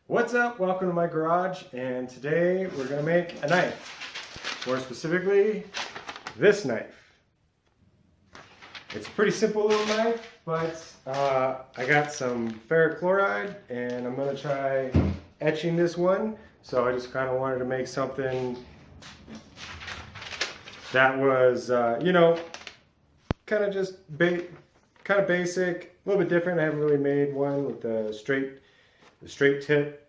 What's up? Welcome to my garage, and today we're going to make a knife. More specifically, this knife. It's a pretty simple little knife, but I got some ferric chloride and I'm going to try etching this one. So I just kind of wanted to make something that was, kind of just kind of basic, a little bit different. I haven't really made one with the straight tip,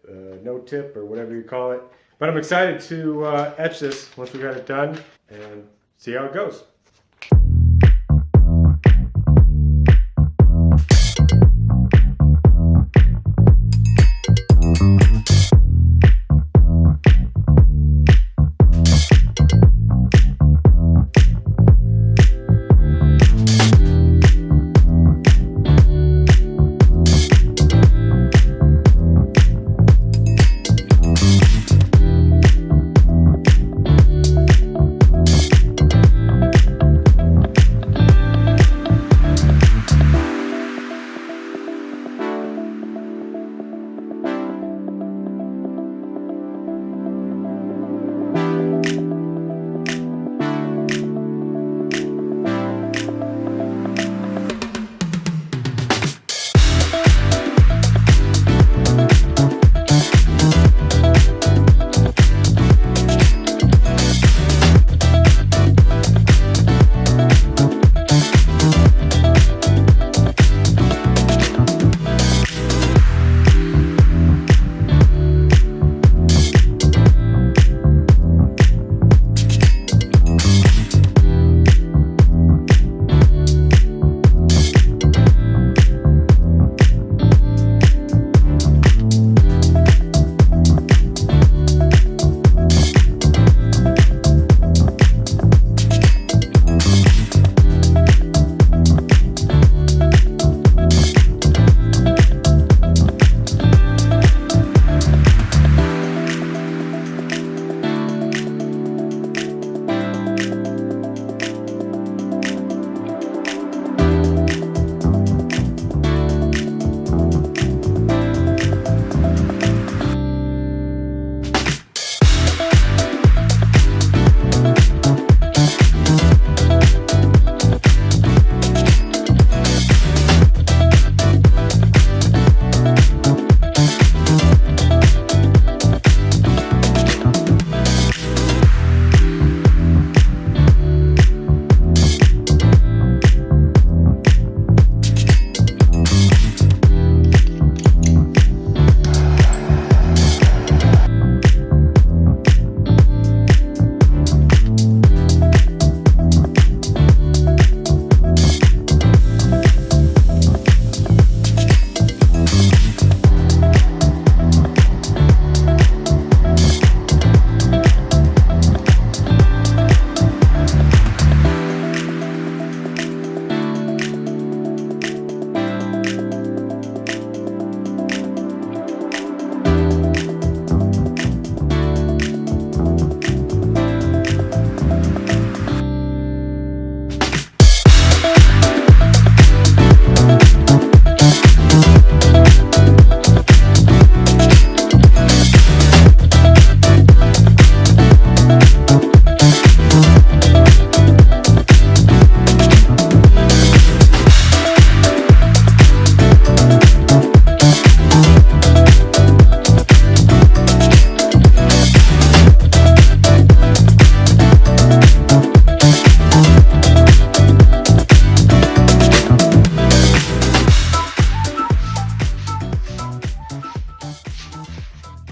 no tip, or whatever you call it. But I'm excited to etch this once we got it done and see how it goes.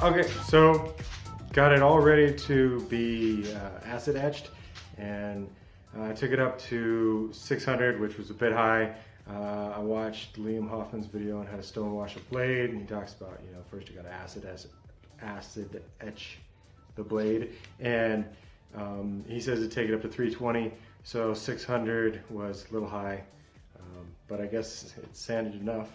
Okay, so got it all ready to be acid etched, and I took it up to 600, which was a bit high. I watched Liam Hoffman's video on how to stone wash a blade, and he talks about, first you got to acid etch the blade, and he says to take it up to 320, so 600 was a little high, but I guess it sanded enough.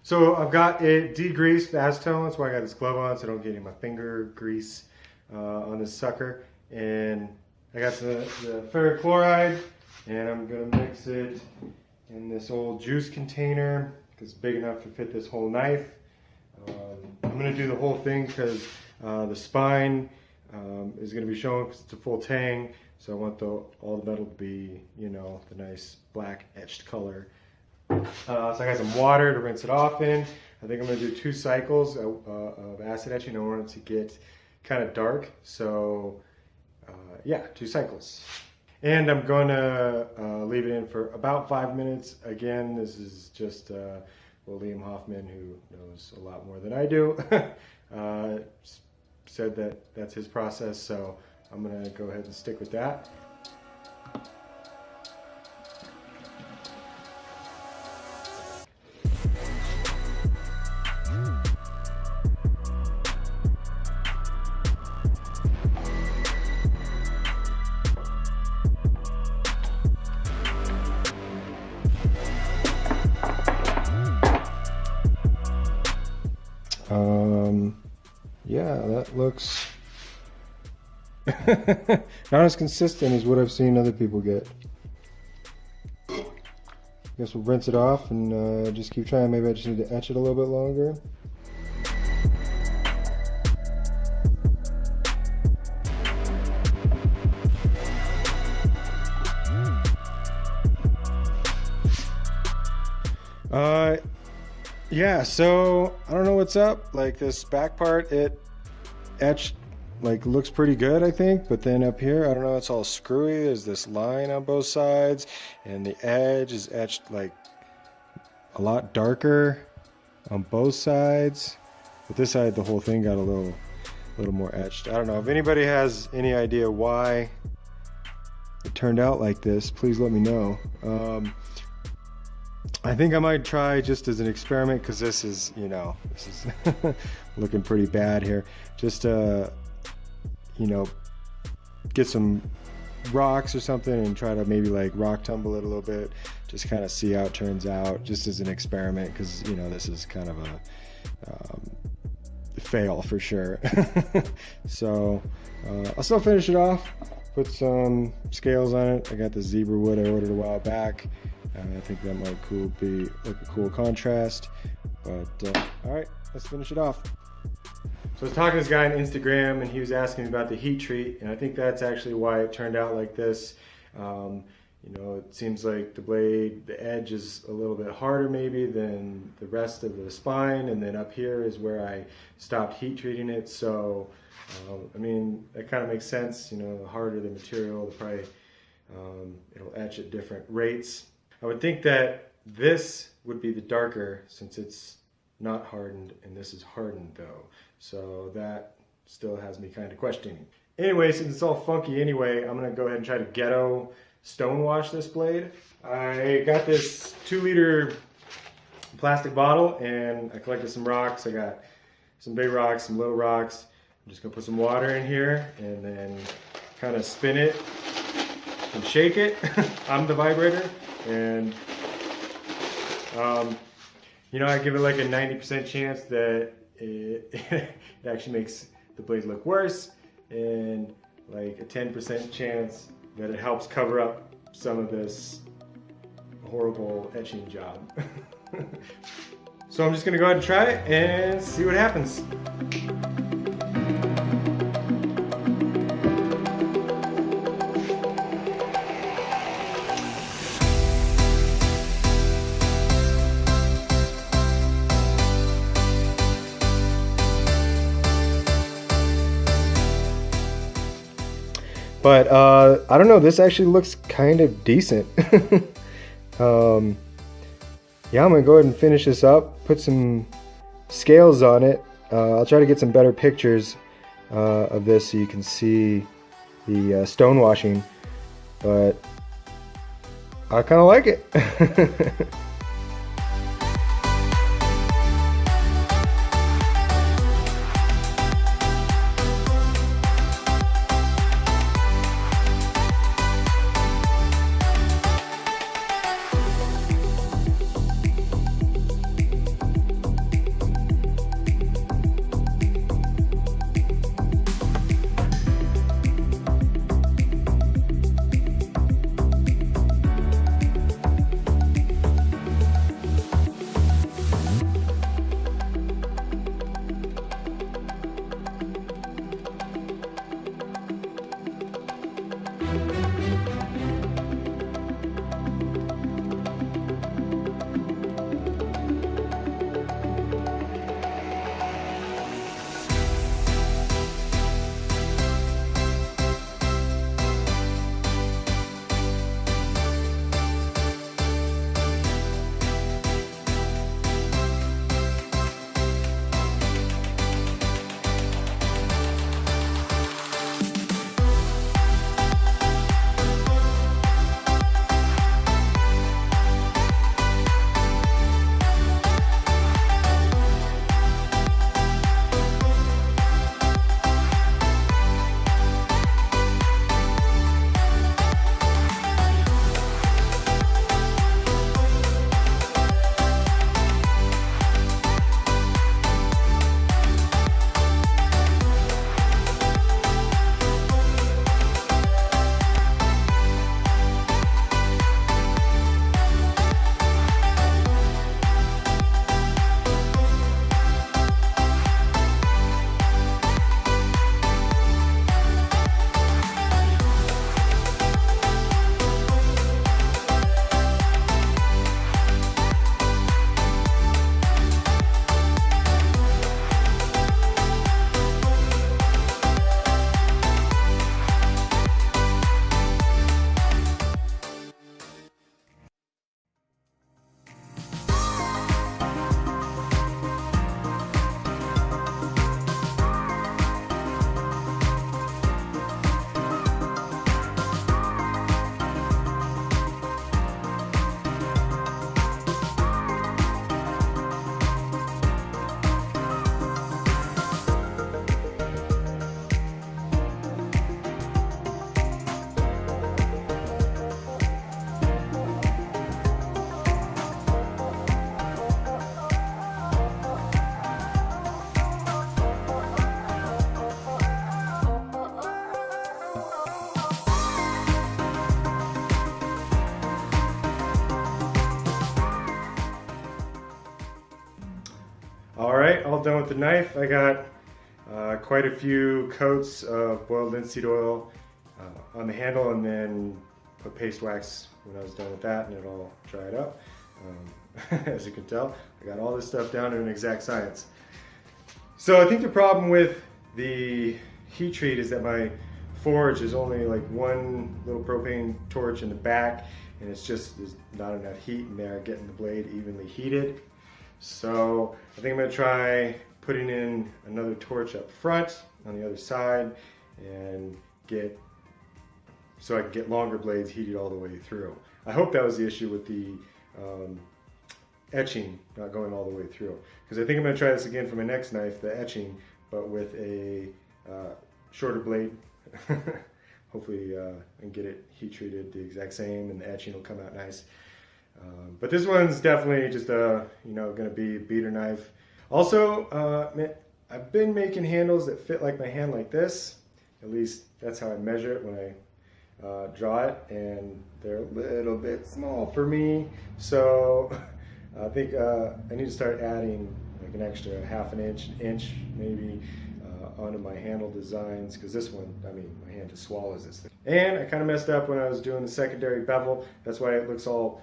So I've got it degreased acetone, that's why I got this glove on so I don't get any of my finger grease on this sucker. And I got the ferric chloride, and I'm gonna mix it in this old juice container because it's big enough to fit this whole knife. I'm going to do the whole thing because the spine is going to be shown because it's a full tang. So I want all the metal to be, you know, the nice black etched color. So I got some water to rinse it off in. I think I'm going to do 2 cycles of acid etching. I want it to get kind of dark. So yeah, 2 cycles. And I'm going to leave it in for about 5 minutes. Again, this is just William Hoffman, who knows a lot more than I do, said that that's his process. So I'm going to go ahead and stick with that. Yeah, that looks not as consistent as what I've seen other people get. Guess we'll rinse it off and just keep trying. Maybe I just need to etch it a little bit longer. Yeah, so I don't know what's up. Like this back part, it etched, like looks pretty good, I think. But then up here, I don't know, it's all screwy. There's this line on both sides, and the edge is etched like a lot darker on both sides. But this side, the whole thing got a little more etched. I don't know if anybody has any idea why it turned out like this. Please let me know. I think I might try just as an experiment, because this is, you know, this is looking pretty bad here. Just you know, get some rocks or something and try to maybe like rock tumble it a little bit, just kind of see how it turns out, just as an experiment, because you know this is kind of a fail for sure. So I'll still finish it off, put some scales on it. I got the zebra wood I ordered a while back. I think that might be like a cool contrast. But all right, let's finish it off. So I was talking to this guy on Instagram, and he was asking me about the heat treat, and I think that's actually why it turned out like this. You know, it seems like the blade, the edge is a little bit harder maybe than the rest of the spine, and then up here is where I stopped heat treating it. So I mean, that kind of makes sense. You know, the harder the material, the probably it'll etch at different rates. I would think that this would be the darker, since it's not hardened, and this is hardened though. So that still has me kind of questioning. Anyway, since it's all funky anyway, I'm gonna go ahead and try to ghetto stone wash this blade. I got this 2-liter plastic bottle, and I collected some rocks. I got some big rocks, some little rocks. I'm just gonna put some water in here and then kind of spin it and shake it on the vibrator. And you know, I give it like a 90% chance that it actually makes the blade look worse, and like a 10% chance that it helps cover up some of this horrible etching job. So I'm just gonna go ahead and try it and see what happens. But I don't know, this actually looks kind of decent. Yeah, I'm gonna go ahead and finish this up, put some scales on it. I'll try to get some better pictures of this so you can see the stone washing, but I kind of like it. all done with the knife. I got quite a few coats of boiled linseed oil on the handle, and then put paste wax when I was done with that, and it all dried up. As you can tell, I got all this stuff down to an exact science. So I think the problem with the heat treat is that my forge is only like one little propane torch in the back, and it's just, there's not enough heat in there getting the blade evenly heated. So I think I'm gonna try putting in another torch up front on the other side and so I can get longer blades heated all the way through. I hope that was the issue with the etching not going all the way through, because I think I'm going to try this again for my next knife, the etching, but with a shorter blade. Hopefully I can get it heat treated the exact same, and the etching will come out nice. But this one's definitely just a, going to be a beater knife. Also, I've been making handles that fit like my hand like this. At least that's how I measure it when I draw it, and they're a little bit small for me. So I think I need to start adding like an extra ½ inch maybe onto my handle designs, because this one, I mean, my hand just swallows this thing. And I kind of messed up when I was doing the secondary bevel. That's why it looks all,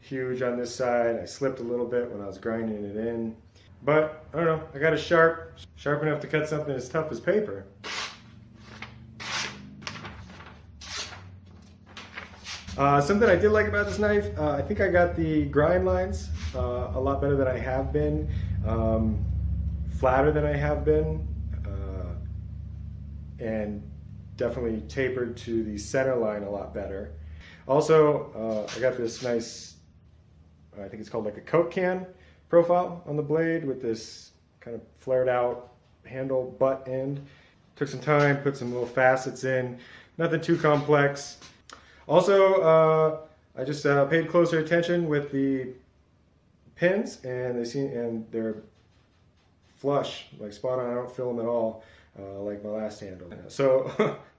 huge on this side. I slipped a little bit when I was grinding it in. But I don't know, I got it sharp enough to cut something as tough as paper. Something I did like about this knife, I think I got the grind lines a lot better than I have been, flatter than I have been, and definitely tapered to the center line a lot better. Also, I got this nice, I think it's called like a Coke can profile on the blade with this kind of flared out handle butt end. Took some time, put some little facets in, nothing too complex. Also, I just paid closer attention with the pins, and they're flush, like spot on. I don't fill them at all, like my last handle. So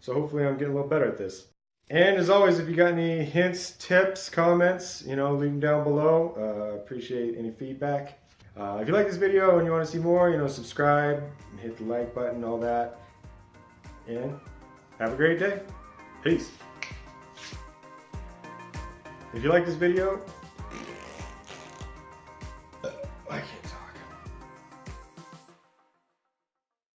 hopefully I'm getting a little better at this. And as always, if you got any hints, tips, comments, leave them down below. Appreciate any feedback. If you like this video and you want to see more, subscribe, and hit the like button, all that. And have a great day. Peace. If you like this video,